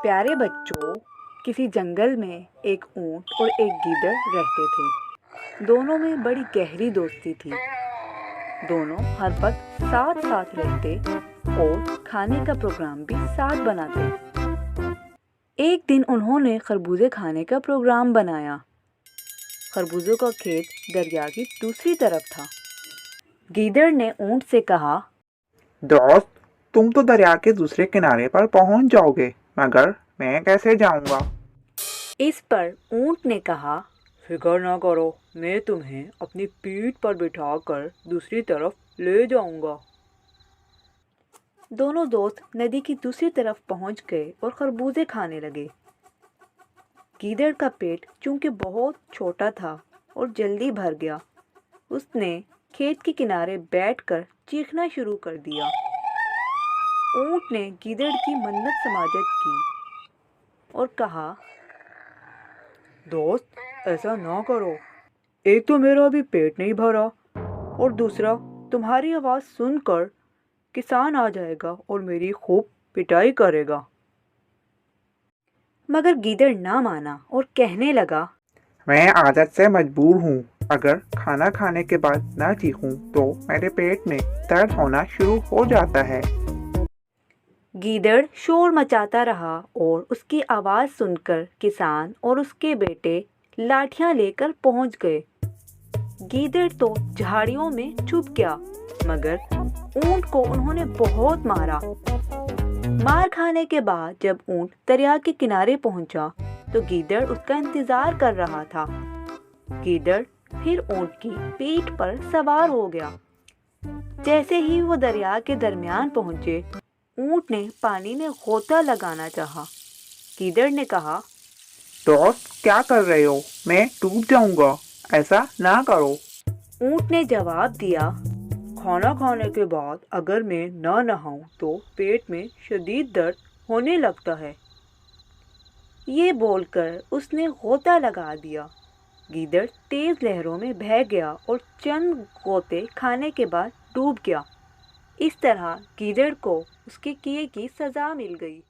پیارے بچوں، کسی جنگل میں ایک اونٹ اور ایک گیدڑ رہتے تھے۔ دونوں میں بڑی گہری دوستی تھی۔ دونوں ہر وقت ساتھ ساتھ رہتے اور کھانے کا پروگرام بھی ساتھ بناتے۔ ایک دن انہوں نے خربوزے کھانے کا پروگرام بنایا۔ خربوزوں کا کھیت دریا کی دوسری طرف تھا۔ گیدڑ نے اونٹ سے کہا، دوست، تم تو دریا کے دوسرے کنارے پر پہنچ جاؤ گے، مگر میں کیسے جاؤں گا؟ اس پر اونٹ نے کہا، فکر نہ کرو، میں تمہیں اپنی پیٹھ پر بٹھا کر دوسری طرف لے جاؤں گا۔ دونوں دوست ندی کی دوسری طرف پہنچ گئے اور خربوزے کھانے لگے۔ گیدڑ کا پیٹ چونکہ بہت چھوٹا تھا اور جلدی بھر گیا، اس نے کھیت کے کنارے بیٹھ کر چیخنا شروع کر دیا۔ اونٹ نے گیدڑ کی منت سماجت کی اور کہا، دوست، ایسا نہ کرو، ایک تو میرا ابھی پیٹ نہیں بھرا اور دوسرا تمہاری آواز سن کر کسان آ جائے گا اور میری خوب پٹائی کرے گا۔ مگر گیدڑ نہ مانا اور کہنے لگا، میں عادت سے مجبور ہوں، اگر کھانا کھانے کے بعد نہ چیخوں تو میرے پیٹ میں درد ہونا شروع ہو جاتا ہے۔ گیدڑ شور مچاتا رہا اور اس کی آواز سن کر کسان اور اس کے بیٹے لاٹھیاں لے کر پہنچ گئے۔ گیدڑ تو جھاڑیوں میں چھپ گیا، مگر اونٹ کو انہوں نے بہت مارا۔ مار کھانے کے بعد جب اونٹ دریا کے کنارے پہنچا تو گیدڑ اس کا انتظار کر رہا تھا۔ گیدڑ پھر اونٹ کی پیٹھ پر سوار ہو گیا۔ جیسے ہی وہ دریا کے درمیان پہنچے، اونٹ نے پانی میں غوطہ لگانا چاہا۔ گیدڑ نے کہا، دوست، کیا کر رہے ہو؟ میں ڈوب جاؤں گا، ایسا نہ کرو۔ اونٹ نے جواب دیا، کھانا کھانے کے بعد اگر میں نہ نہاؤں تو پیٹ میں شدید درد ہونے لگتا ہے۔ یہ بول کر اس نے غوطہ لگا دیا۔ گیدڑ تیز لہروں میں بہہ گیا اور چند غوطے کھانے کے بعد ڈوب گیا۔ اس طرح گیدڑ کو اس کے کیے کی سزا مل گئی۔